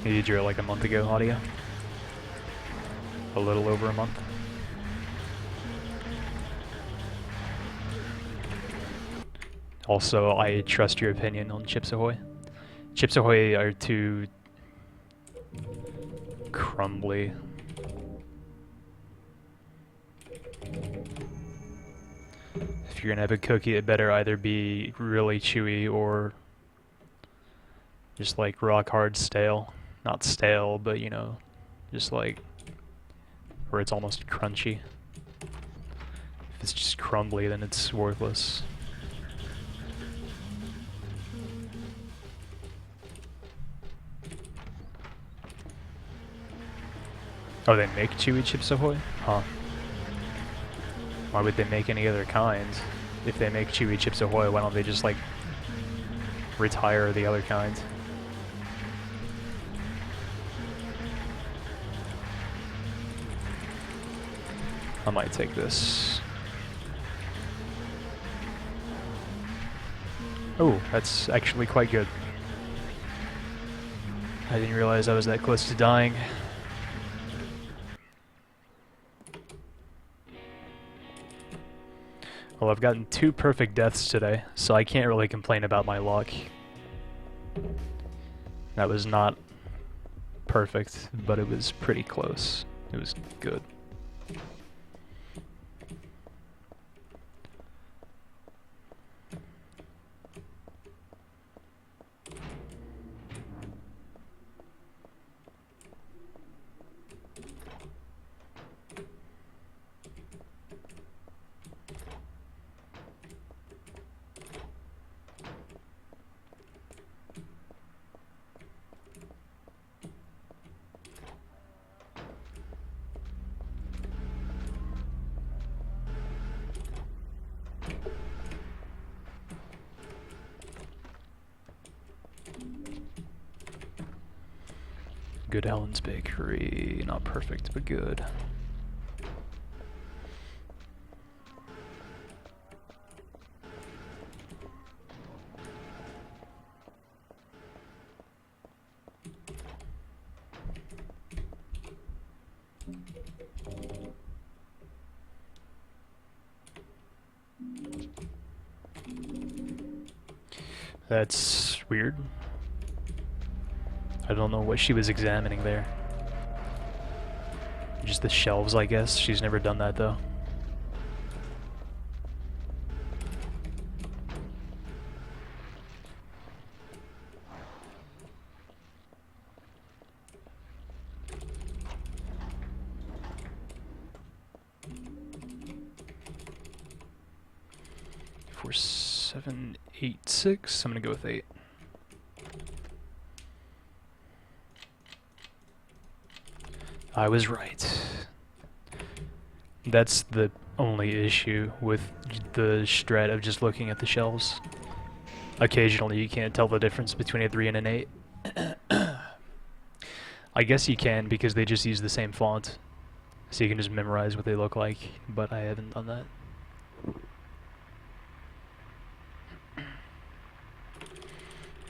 You drew it like a month ago, audio? A little over a month? Also, I trust your opinion on Chips Ahoy. Chips Ahoy are too crumbly. If you're gonna have a cookie, it better either be really chewy or just like rock hard stale. Not stale, but you know, just like where it's almost crunchy. If it's just crumbly, then it's worthless. Oh, they make chewy Chips Ahoy? Huh. Why would they make any other kinds? If they make chewy Chips Ahoy, why don't they just like retire the other kinds? I might take this. Oh, that's actually quite good. I didn't realize I was that close to dying. Well, I've gotten 2 perfect deaths today, so I can't really complain about my luck. That was not perfect, but it was pretty close. It was good. Good Helen's Bakery. Not perfect, but good. That's weird. I don't know what she was examining there. Just the shelves, I guess. She's never done that, though. Four, 7, 8, 6. I'm gonna go with 8. I was right. That's the only issue with the strat of just looking at the shelves. Occasionally you can't tell the difference between a 3 and an 8. I guess you can because they just use the same font. So you can just memorize what they look like, but I haven't done that.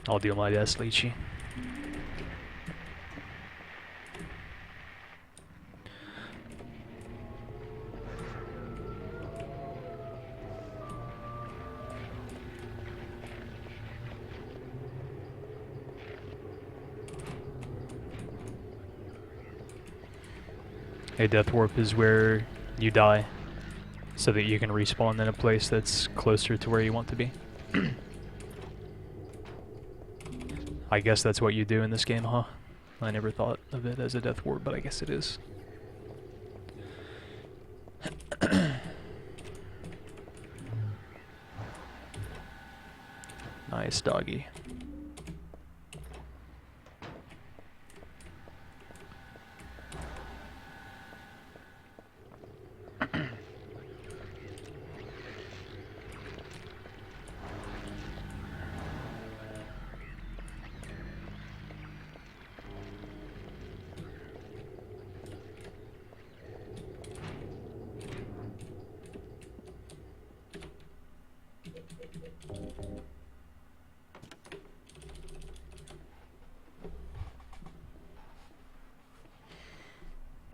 I'll do my best, Lychee. A death warp is where you die, so that you can respawn in a place that's closer to where you want to be. I guess that's what you do in this game, huh? I never thought of it as a death warp, but I guess it is. Nice doggy.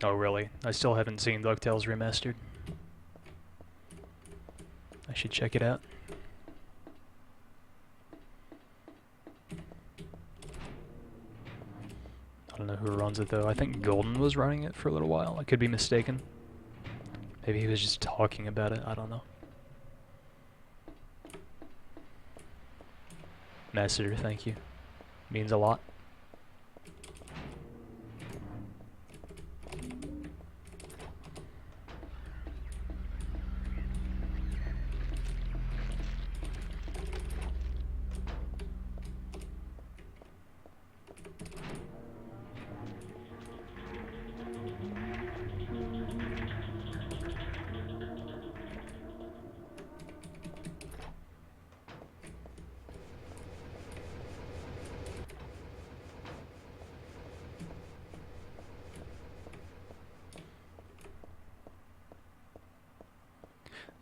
Oh really? I still haven't seen DuckTales Remastered. I should check it out. I don't know who runs it though. I think Golden was running it for a little while. I could be mistaken. Maybe he was just talking about it. I don't know. Master, thank you. Means a lot.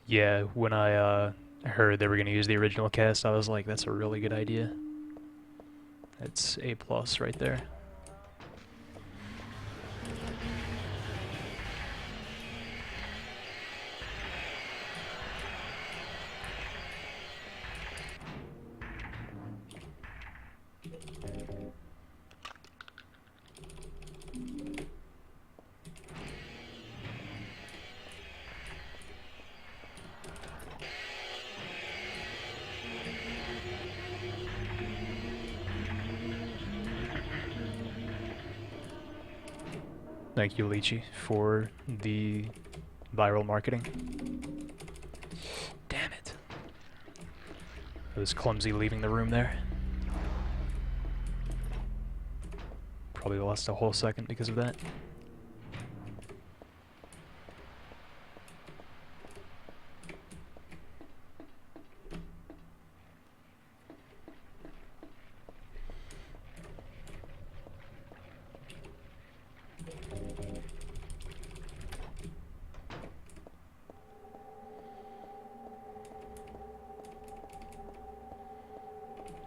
Yeah, when I heard they were going to use the original cast, I was like, that's a really good idea. That's A+ right there. Thank you, Lychee, for the viral marketing. Damn it. I was clumsy leaving the room there. Probably lost a whole second because of that.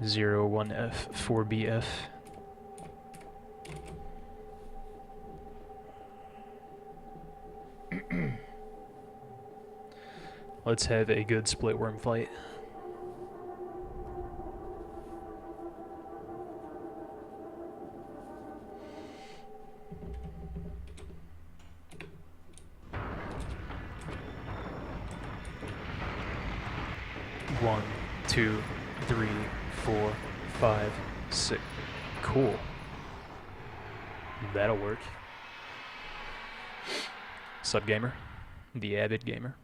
Zero 1F 4BF. Let's have a good split worm fight. One, two, 3, 4, 5, 6. Cool. That'll work. Sub gamer, the avid gamer.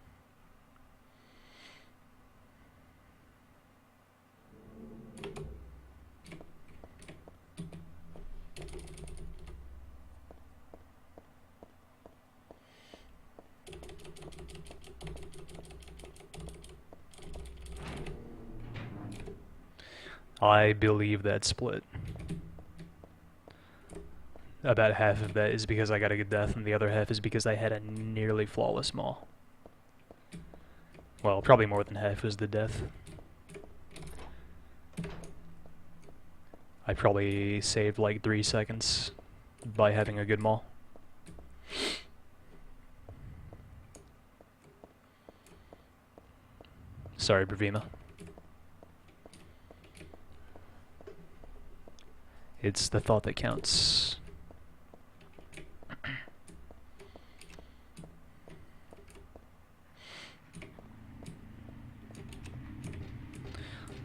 I believe that split. About half of that is because I got a good death, and the other half is because I had a nearly flawless maul. Well, probably more than half was the death. I probably saved like 3 seconds by having a good maul. Sorry, Bravima. It's the thought that counts.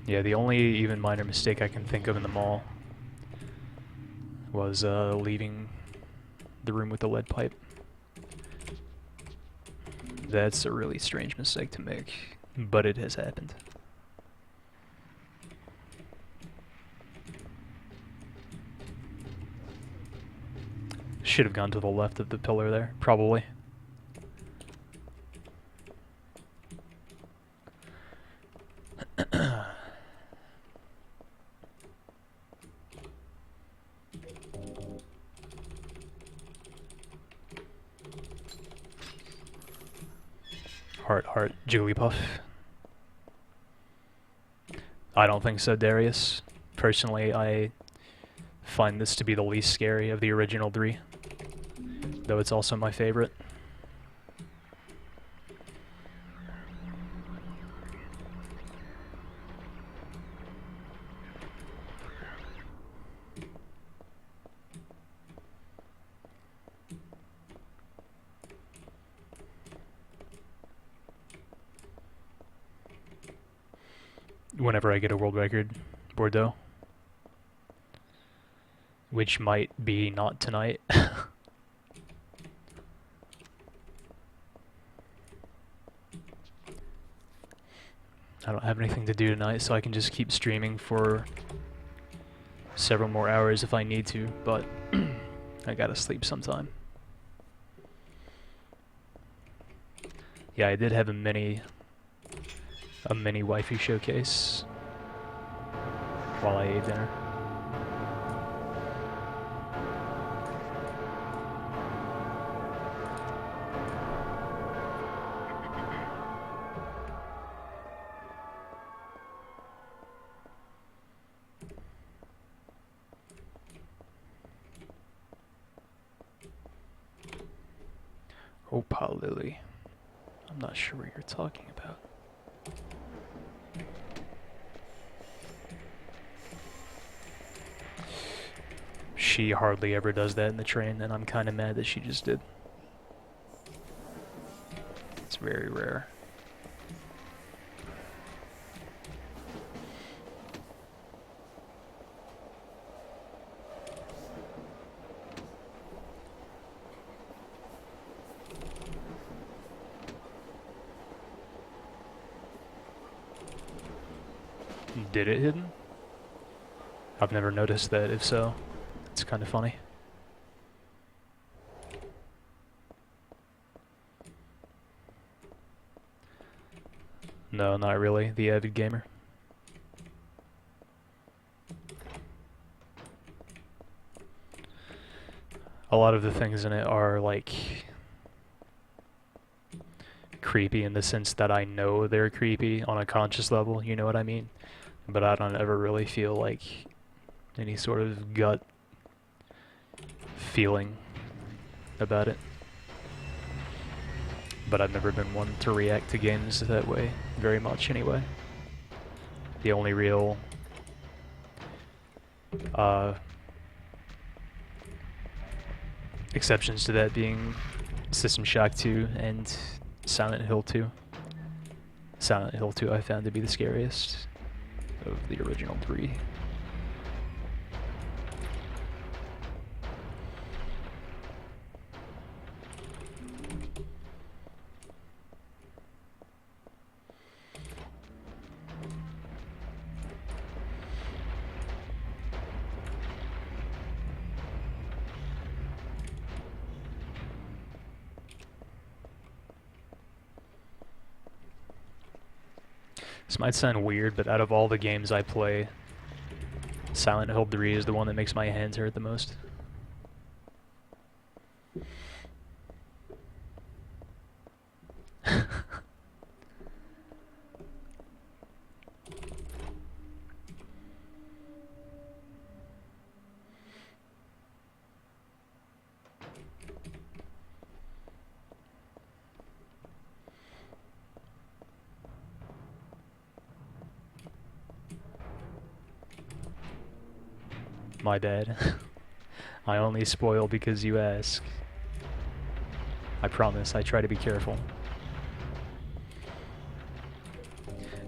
Yeah, the only even minor mistake I can think of in the mall was leaving the room with the lead pipe. That's a really strange mistake to make, but it has happened. Should have gone to the left of the pillar there, probably. Heart, Jigglypuff. I don't think so, Darius. Personally, I find this to be the least scary of the original 3. though it's also my favorite. Whenever I get a world record, Bordeaux. Which might be not tonight. I don't have anything to do tonight, so I can just keep streaming for several more hours if I need to, but I gotta sleep sometime. Yeah, I did have a mini wifey showcase while I ate dinner. Opal Lily. I'm not sure what you're talking about. She hardly ever does that in the train, and I'm kind of mad that she just did. It's very rare. Did it hidden? I've never noticed that. If so, it's kind of funny. No, not really. The avid gamer. A lot of the things in it are like creepy in the sense that I know they're creepy on a conscious level, you know what I mean? But I don't ever really feel like any sort of gut feeling about it. But I've never been one to react to games that way very much anyway. The only real exceptions to that being System Shock 2 and Silent Hill 2. Silent Hill 2 I found to be the scariest of the original 3. This might sound weird, but out of all the games I play, Silent Hill 3 is the one that makes my hands hurt the most. My bad. I only spoil because you ask. I promise, I try to be careful.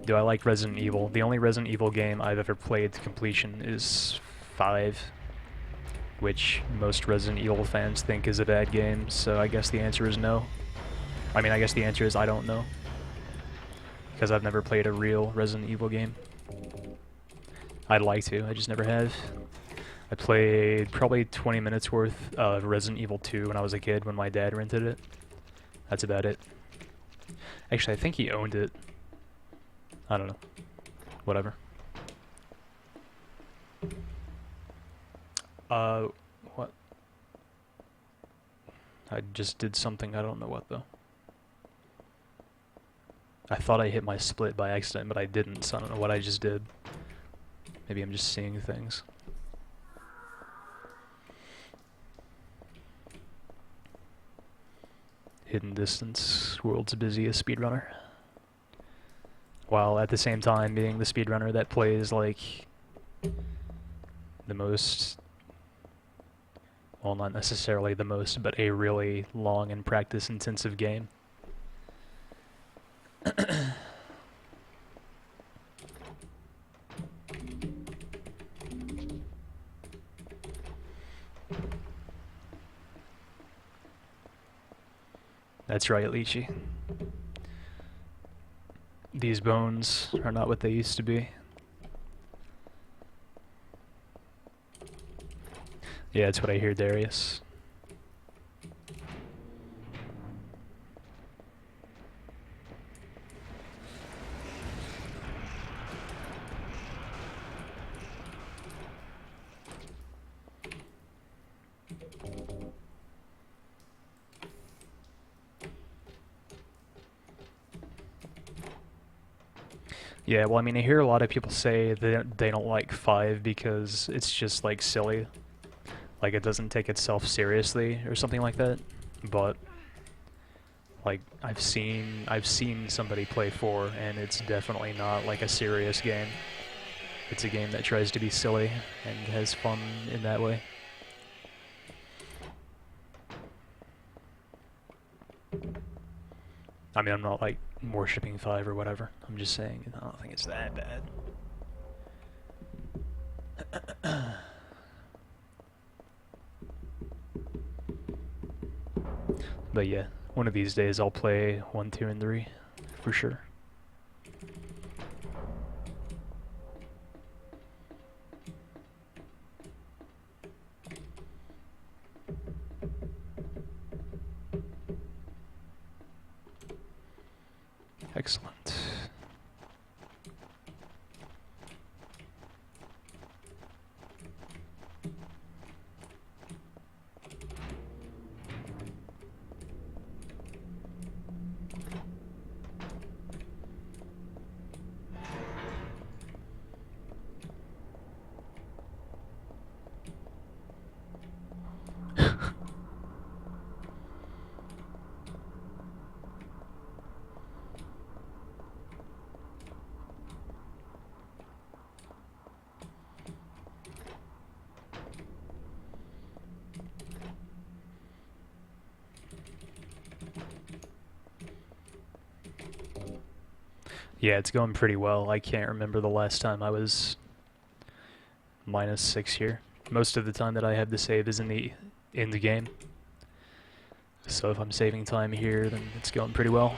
Do I like Resident Evil? The only Resident Evil game I've ever played to completion is 5, which most Resident Evil fans think is a bad game, so I guess the answer is no. I mean, I guess the answer is I don't know. Because I've never played a real Resident Evil game. I'd like to, I just never have. I played probably 20 minutes worth of Resident Evil 2 when I was a kid when my dad rented it. That's about it. Actually, I think he owned it. I don't know. Whatever. What? I just did something, I don't know what though. I thought I hit my split by accident, but I didn't, so I don't know what I just did. Maybe I'm just seeing things. hidden distance, world's busiest speedrunner. While at the same time being the speedrunner that plays like the most, well, not necessarily the most, but a really long and practice intensive game. That's right, Lychee. These bones are not what they used to be. Yeah, that's what I hear, Darius. Yeah, well, I mean, I hear a lot of people say that they don't like 5 because it's just, like, silly. Like, it doesn't take itself seriously or something like that. But, like, I've seen somebody play 4, and it's definitely not, like, a serious game. It's a game that tries to be silly and has fun in that way. I mean, I'm not, like, worshipping 5 or whatever. I'm just saying, I don't think it's that bad. But yeah, one of these days I'll play 1, 2, and 3, for sure. Excellent. Yeah, it's going pretty well. I can't remember the last time I was -6 here. Most of the time that I have to save is in the end game. So if I'm saving time here, then it's going pretty well.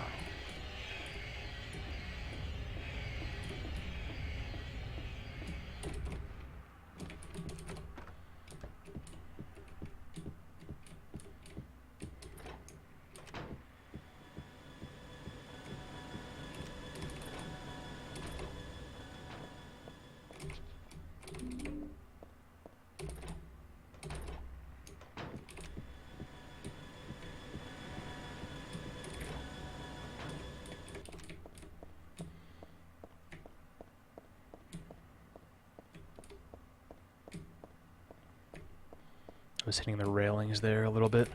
I was hitting the railings there a little bit.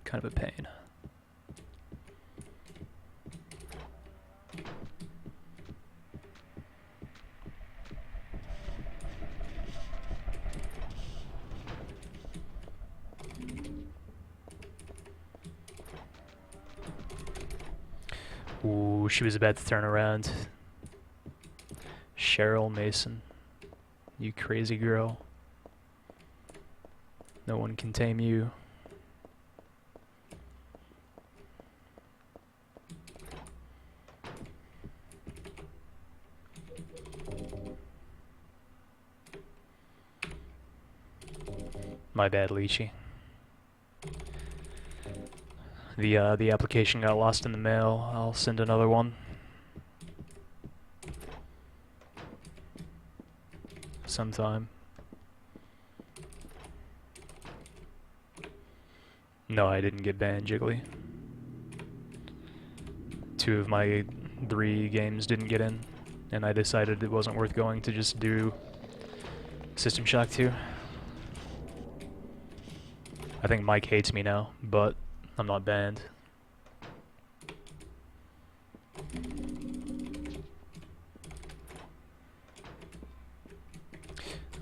Kind of a pain. Ooh, she was about to turn around. Cheryl Mason. You crazy girl. No one can tame you. My bad, Lychee. The application got lost in the mail. I'll send another one. Sometime. No, I didn't get banned, Jiggly. 2 of my 3 games didn't get in, and I decided it wasn't worth going to just do System Shock 2. I think Mike hates me now, but I'm not banned.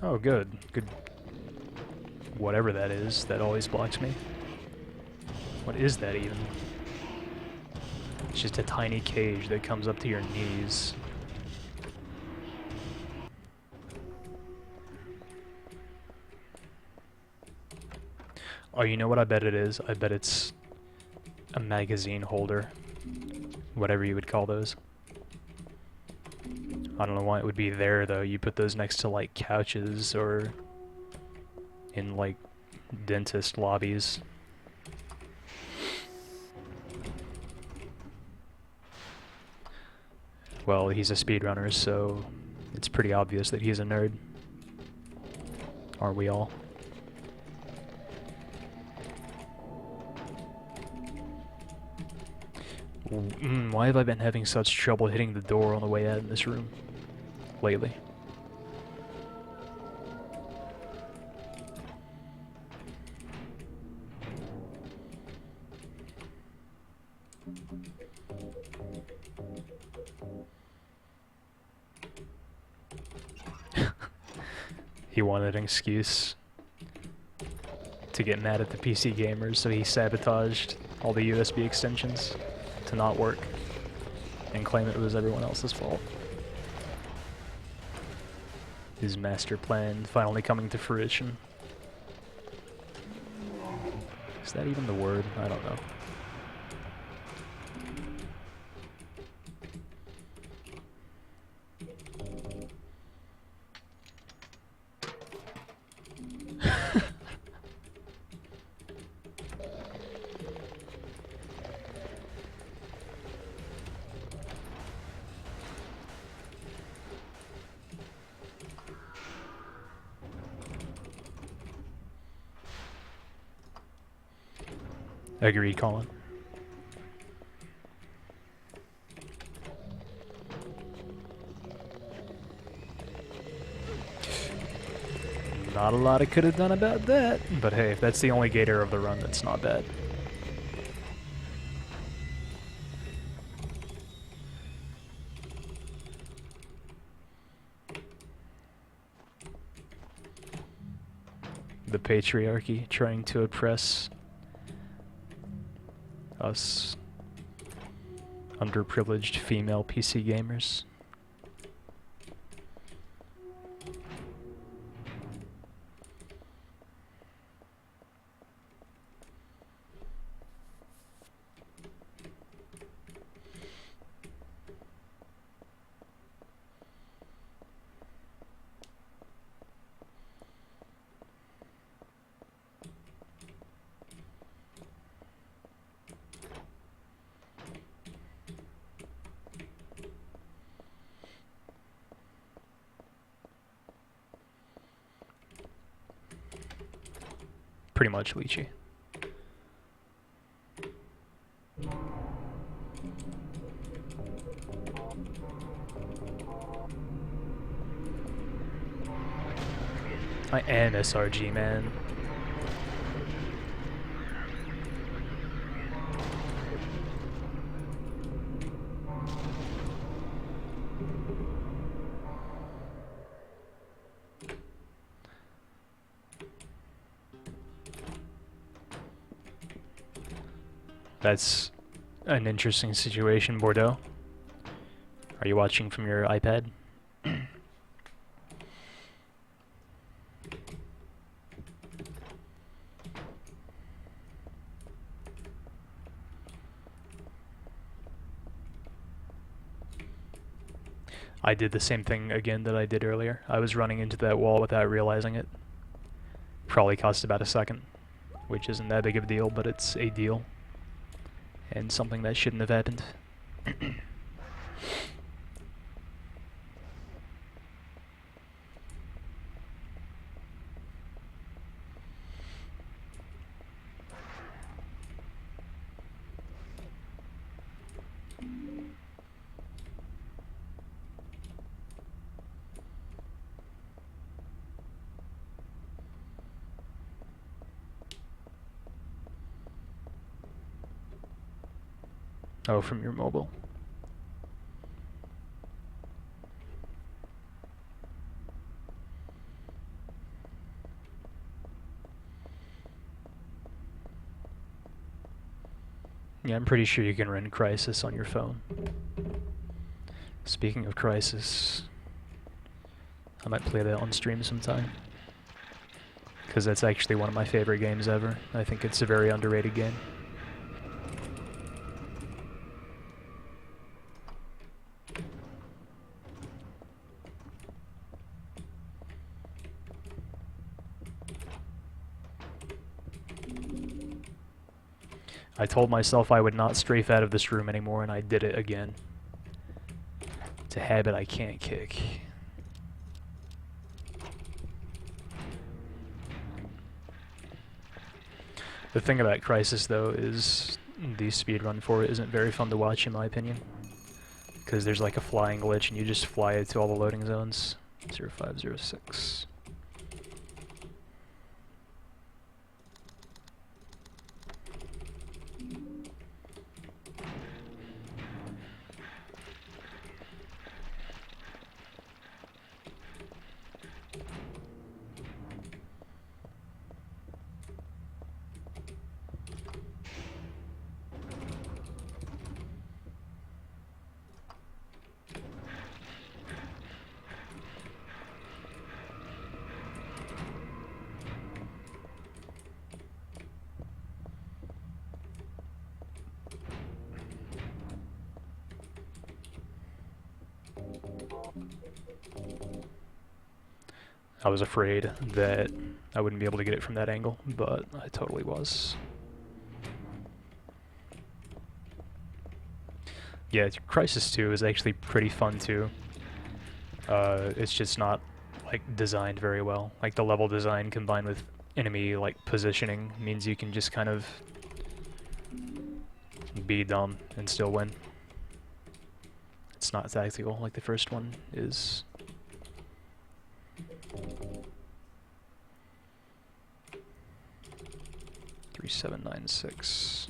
Oh, good. Good. Whatever that is, that always blocks me. What is that even? It's just a tiny cage that comes up to your knees. Oh, you know what I bet it is? I bet it's a magazine holder. Whatever you would call those. I don't know why it would be there, though. You put those next to, like, couches or in, like, dentist lobbies. Well, he's a speedrunner, so it's pretty obvious that he's a nerd. Aren't we all? Why have I been having such trouble hitting the door on the way out in this room lately? He wanted an excuse to get mad at the PC gamers, so he sabotaged all the USB extensions to not work and claim it was everyone else's fault. His master plan finally coming to fruition. Is that even the word? I don't know. Agreed, Colin. Not a lot I could have done about that, but hey, if that's the only gator of the run, that's not bad. The patriarchy trying to oppress us underprivileged female PC gamers. Pretty much lychee. I am SRG, man. That's an interesting situation, Bordeaux. Are you watching from your iPad? I did the same thing again that I did earlier. I was running into that wall without realizing it. Probably cost about a second, which isn't that big of a deal, but it's a deal. And something that shouldn't have happened. Oh, from your mobile. Yeah, I'm pretty sure you can run Crysis on your phone. Speaking of Crysis, I might play that on stream sometime. Because that's actually one of my favorite games ever. I think it's a very underrated game. I told myself I would not strafe out of this room anymore, and I did it again. It's a habit I can't kick. The thing about Crysis, though, is the speedrun for it isn't very fun to watch, in my opinion. Because there's like a flying glitch, and you just fly it to all the loading zones. 0506. I was afraid that I wouldn't be able to get it from that angle, but I totally was. Yeah, Crysis 2 is actually pretty fun too. It's just not like designed very well. Like the level design combined with enemy like positioning means you can just kind of be dumb and still win. It's not tactical like the first one is. Three 796.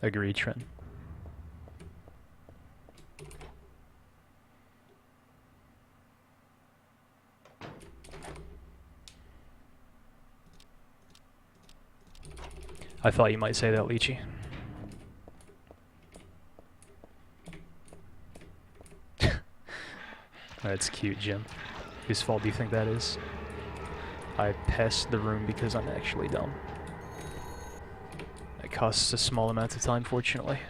Agree, Trent. I thought you might say that, Lychee. That's cute, Jim. Whose fault do you think that is? I passed the room because I'm actually dumb. It costs a small amount of time, fortunately.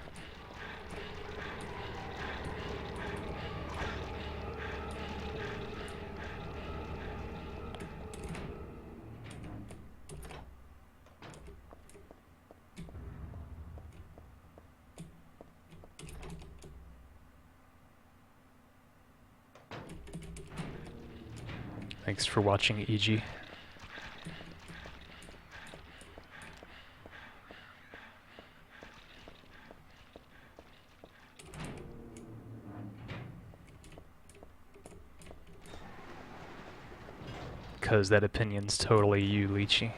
Thanks for watching, EG. Because that opinion's totally you, Lychee.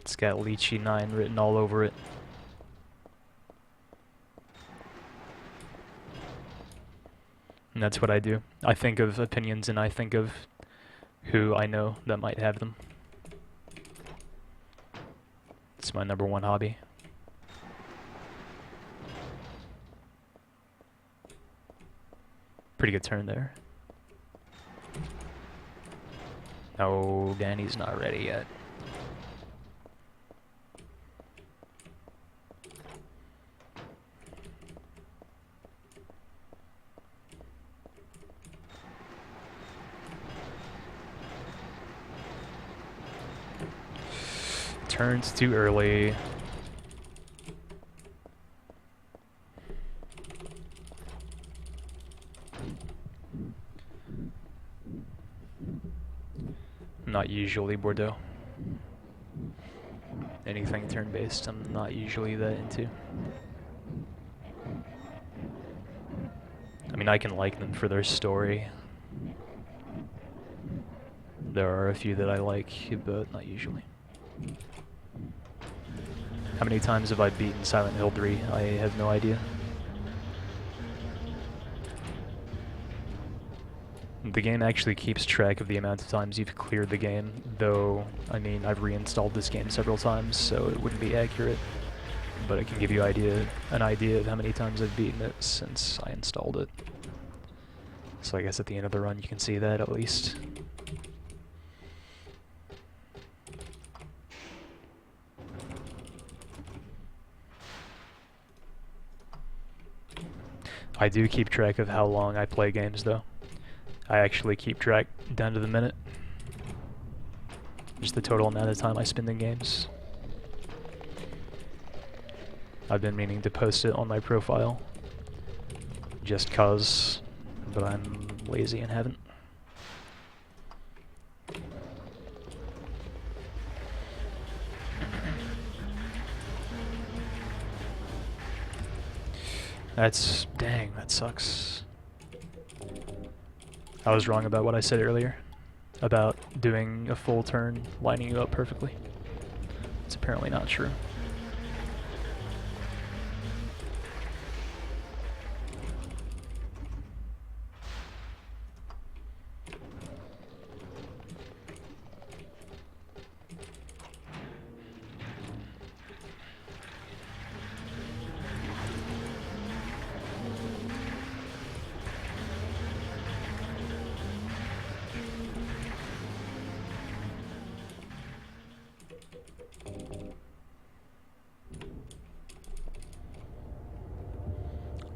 It's got Lychee 9 written all over it. And that's what I do. I think of opinions and I think of who I know that might have them. It's my #1 hobby. Pretty good turn there. No, Danny's not ready yet. Turns too early. Not usually Bordeaux. Anything turn-based I'm not usually that into. I mean, I can like them for their story. There are a few that I like, but not usually. How many times have I beaten Silent Hill 3? I have no idea. The game actually keeps track of the amount of times you've cleared the game, though, I mean, I've reinstalled this game several times, so it wouldn't be accurate. But it can give you an idea of how many times I've beaten it since I installed it. So I guess at the end of the run you can see that at least. I do keep track of how long I play games though. I actually keep track down to the minute. Just the total amount of time I spend in games. I've been meaning to post it on my profile. Just cause, but I'm lazy and haven't. Dang, that sucks. I was wrong about what I said earlier, about doing a full turn, lining you up perfectly. It's apparently not true.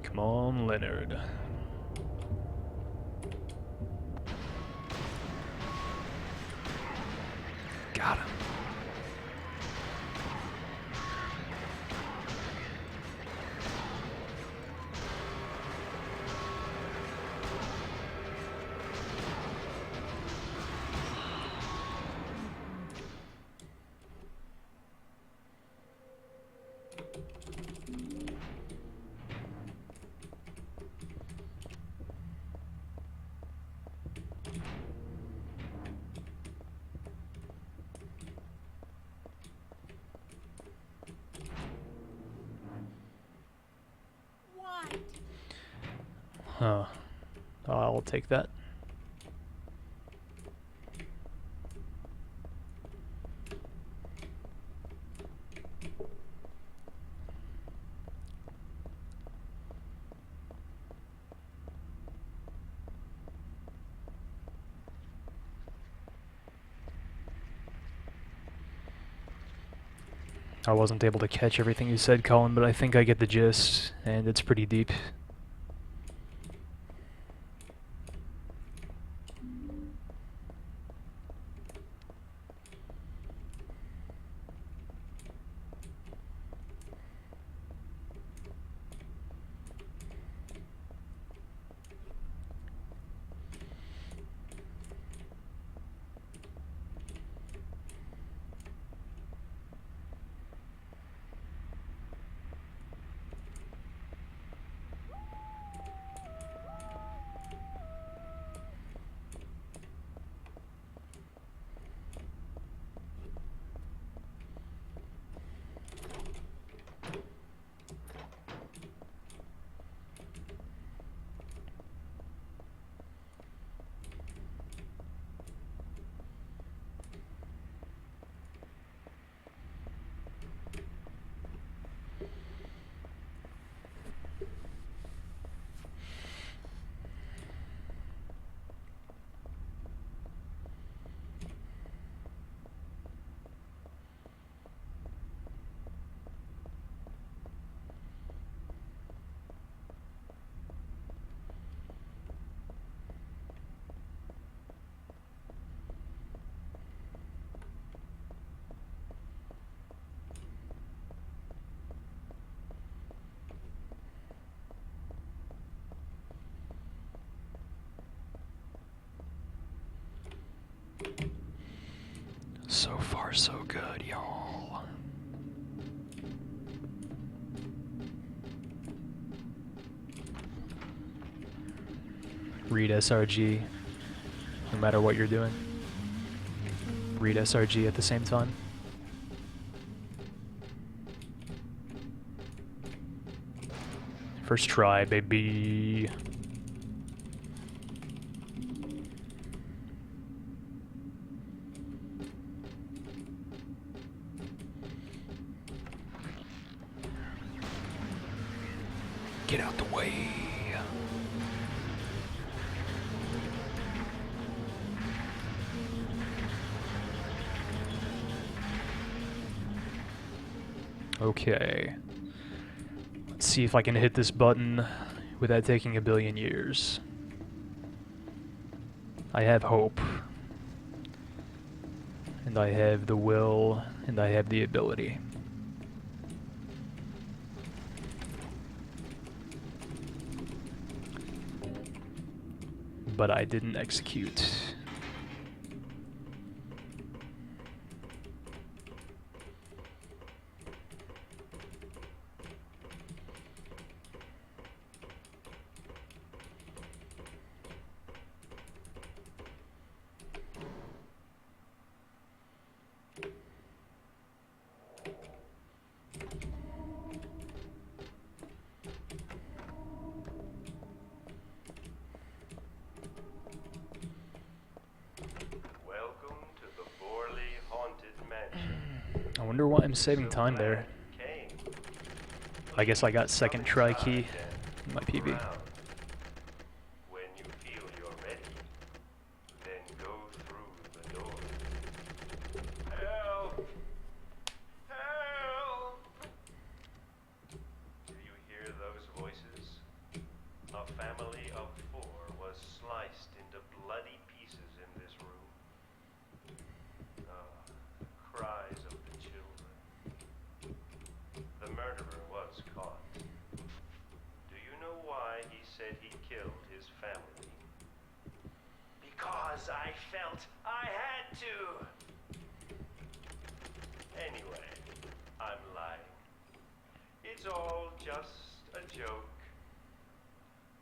Come on, Leonard. Got him. Huh. I'll take that. I wasn't able to catch everything you said, Colin, but I think I get the gist, and it's pretty deep. Read SRG no matter what you're doing. Read SRG at the same time. First try, baby. Get out the way. Okay. Let's see if I can hit this button without taking a billion years. I have hope. And I have the will, and I have the ability. But I didn't execute. I wonder why I'm saving time there. I guess I got second try key in my PB. When you feel you're ready, then go through the door. Help! Help! Do you hear those voices? A family of 4 was sliced into bloody pieces in this room. Cries of the children. The murderer was caught. Do you know why he said he killed his family? Because I felt I had to! Anyway, I'm lying. It's all just a joke.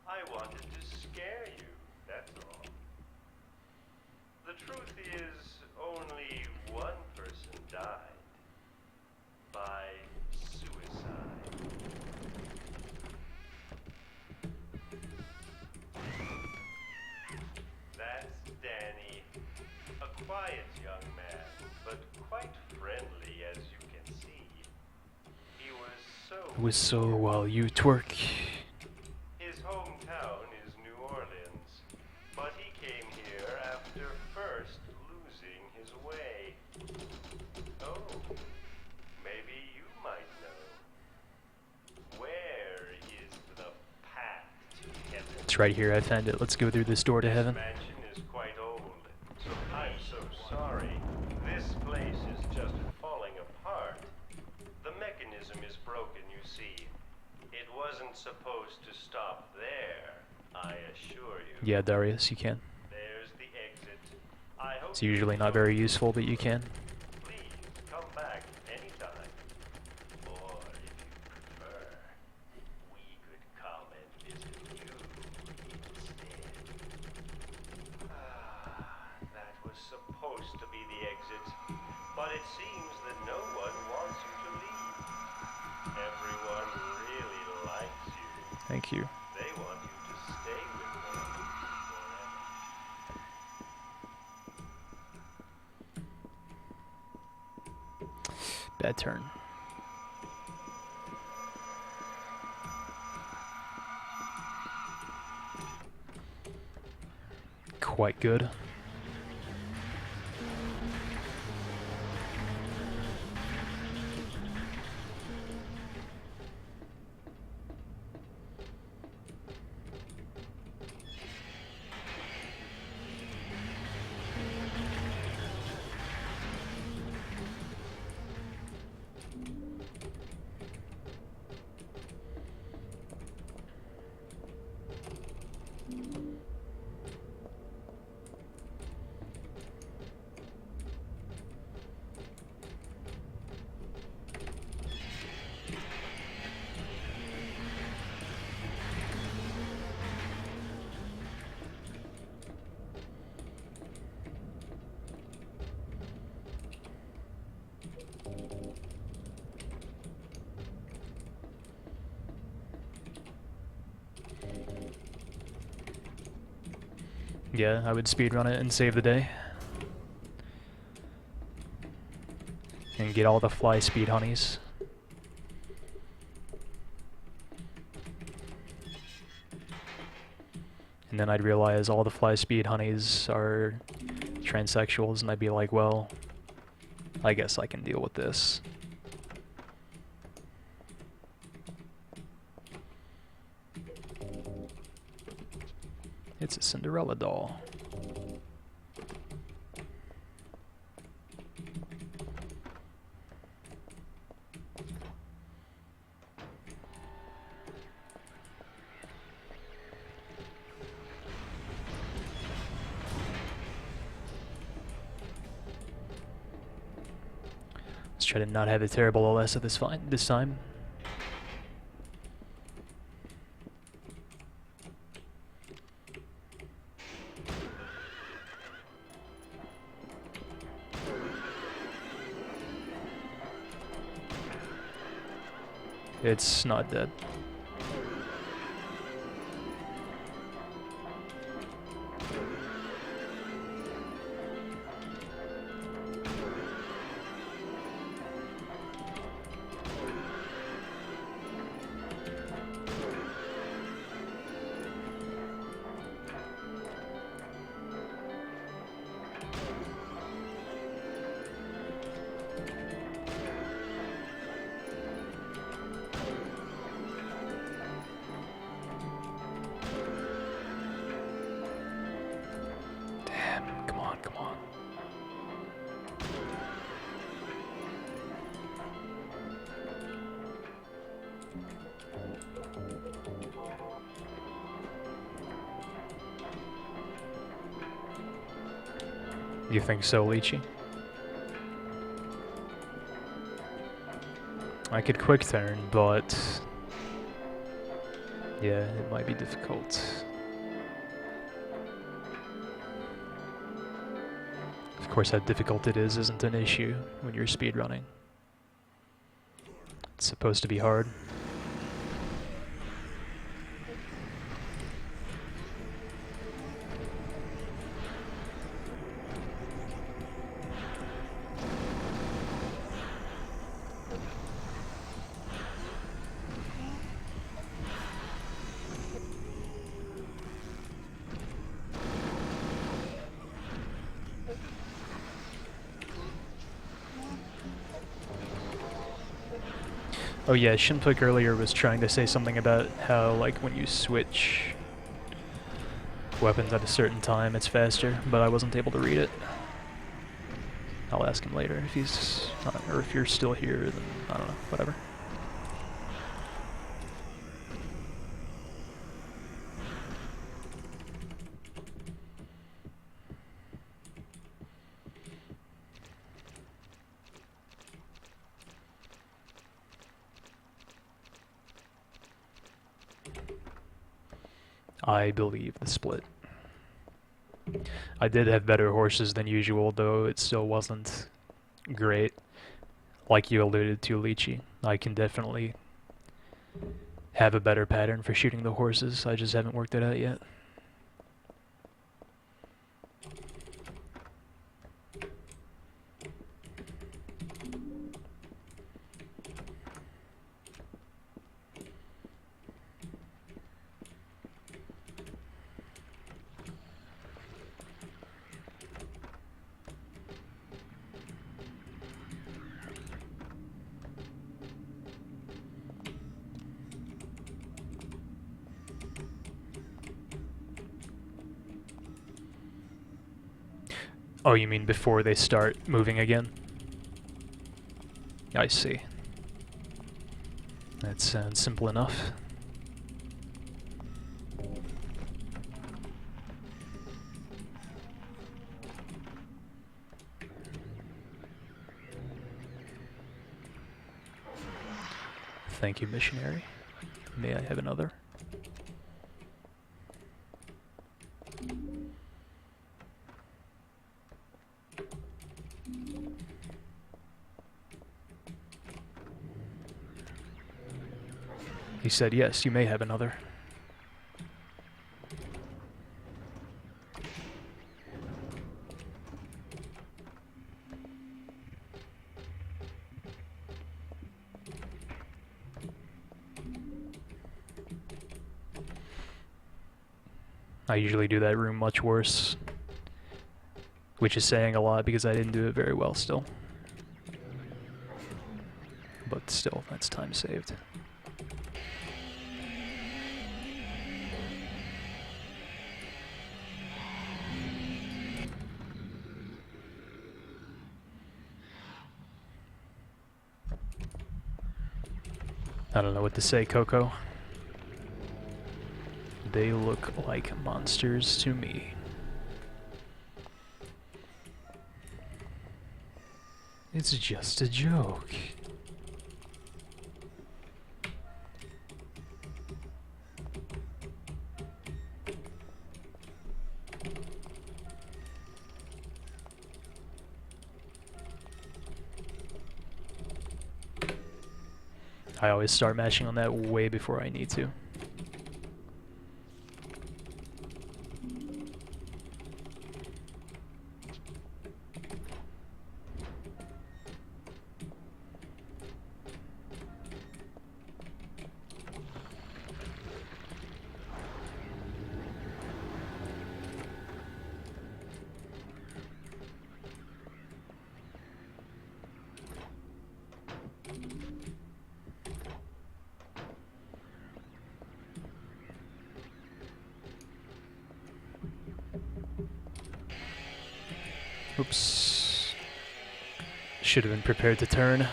I wanted to scare you, that's all. The truth is, only one person died. By suicide. That's Danny. A quiet young man, but quite friendly as you can see. He was so... while you twerk. His hometown is New Orleans, but he came here after first losing his way. Oh, maybe you might know. Where is the path to heaven? It's right here, I found it. Let's go through this door to heaven. This mansion is quite old, so I'm so sorry. This place is just falling apart. The mechanism is broken, you see. It wasn't supposed to stop there, I assure you. Yeah, Darius, you can. There's the exit. I hope It's usually not very useful, but you can. Please come back anytime. Or if you prefer, we could come and visit you instead. That was supposed to be the exit, but it seems that no one wants you to leave. Everyone really likes you. Thank you. They want you to stay with them forever. Bad turn. Quite good. Yeah, I would speedrun it and save the day. And get all the fly speed honeys. And then I'd realize all the fly speed honeys are transsexuals, and I'd be like, well, I guess I can deal with this. It's a Cinderella doll. Let's try to not have a terrible LS at this time. It's not dead. Come on. You think so, Lychee? I could quick turn, but yeah, it might be difficult. Of course, how difficult it is isn't an issue when you're speedrunning. It's supposed to be hard. Oh yeah, shunpuk earlier was trying to say something about how, like, when you switch weapons at a certain time, it's faster, but I wasn't able to read it. I'll ask him later if he's not, or if you're still here, then I don't know, whatever. I believe the split. I did have better horses than usual, though it still wasn't great. Like you alluded to, Lychee, I can definitely have a better pattern for shooting the horses, I just haven't worked it out yet. Oh, you mean before they start moving again? I see. That sounds simple enough. Thank you, missionary. May I have another? He said, yes, you may have another. I usually do that room much worse, which is saying a lot because I didn't do it very well still. But still, that's time saved. I don't know what to say, Coco. They look like monsters to me. It's just a joke. I always start mashing on that way before I need to. Oops. Should have been prepared to turn.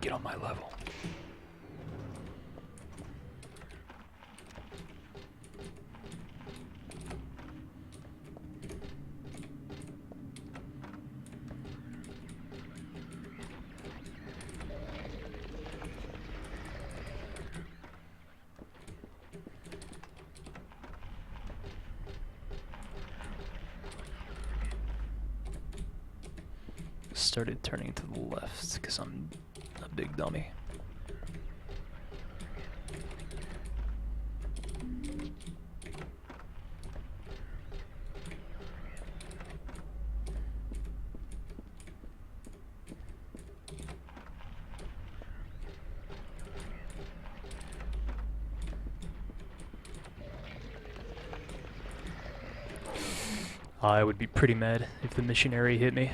Get on my level. Started turning to the left because I'm a big dummy. I would be pretty mad if the missionary hit me.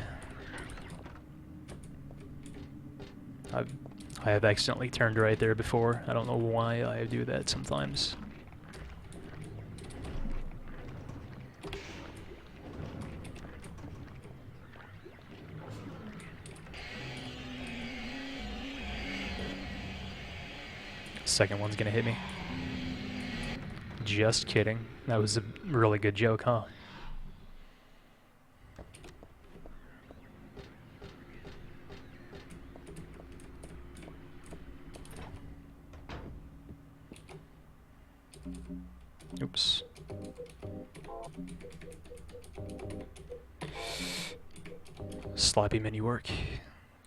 I have accidentally turned right there before. I don't know why I do that sometimes. Second one's gonna hit me. Just kidding. That was a really good joke, huh? Oops. Sloppy menu work.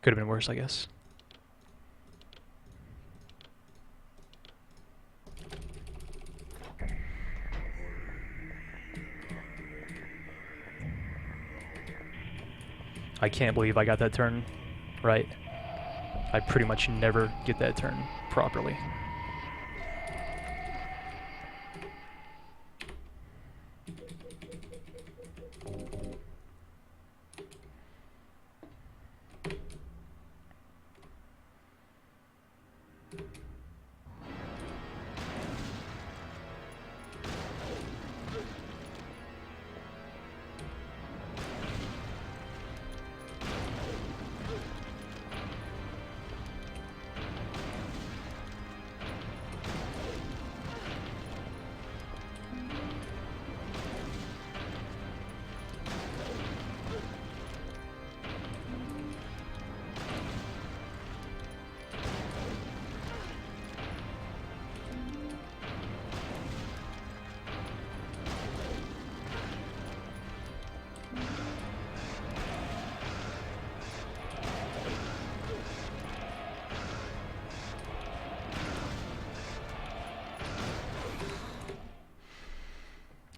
Could have been worse, I guess. I can't believe I got that turn right. I pretty much never get that turn properly.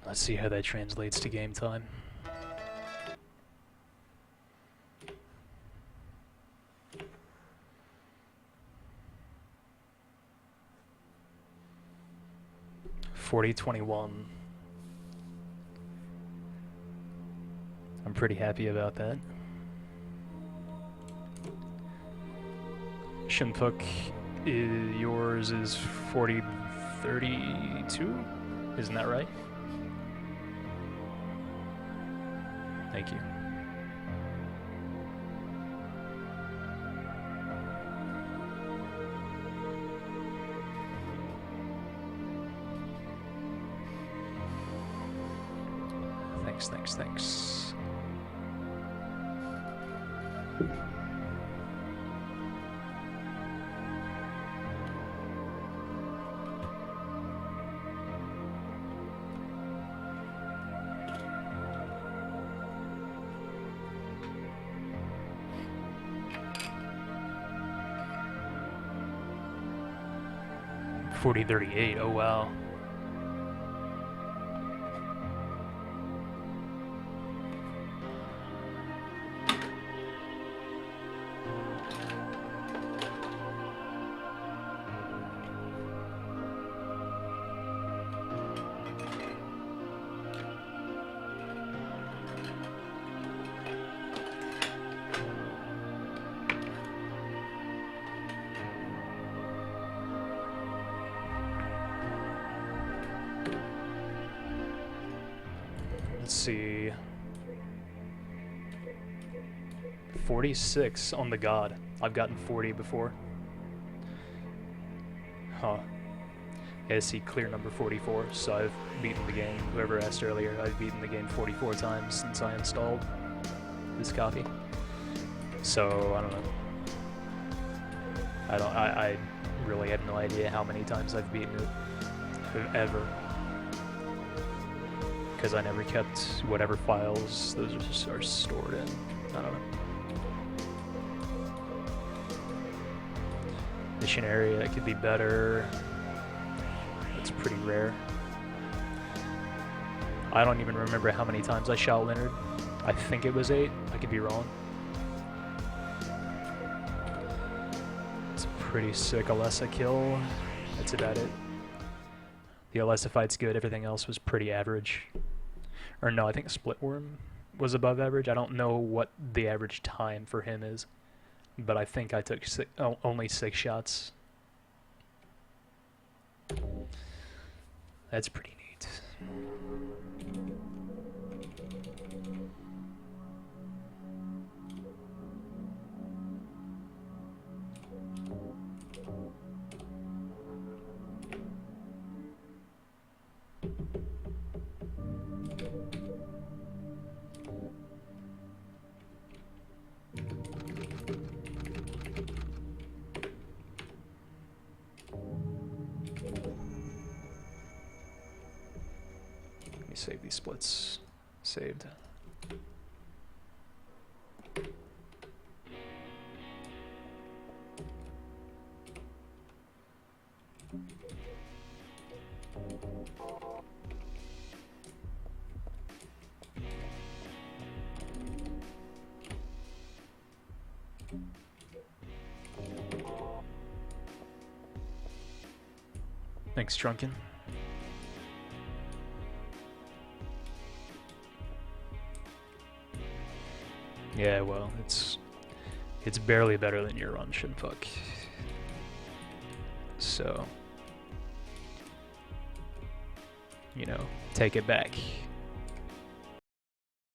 Let's see how that translates to game time. 40-21. I'm pretty happy about that. Shunpuk, yours is 40-32? Isn't that right? Thank you. Thanks. 40-38, oh wow. Let's see. 46 on the God. I've gotten 40 before. Huh. Yeah, I see clear number 44, so I've beaten the game. Whoever asked earlier, I've beaten the game 44 times since I installed this copy. So, I don't know. I really have no idea how many times I've beaten it. Ever. Because I never kept whatever files those are stored in. I don't know. Mission area that could be better. It's pretty rare. I don't even remember how many times I shot Leonard. I think it was 8. I could be wrong. It's a pretty sick Alessa kill. That's about it. The Alessa fight's good. Everything else was pretty average. Or no, I think Splitworm was above average. I don't know what the average time for him is, but I think I took only 6 shots. That's pretty neat. Let me save these splits. Saved. Thanks, Drunken. Yeah, well, it's barely better than your run, shunpuk. So, you know, take it back.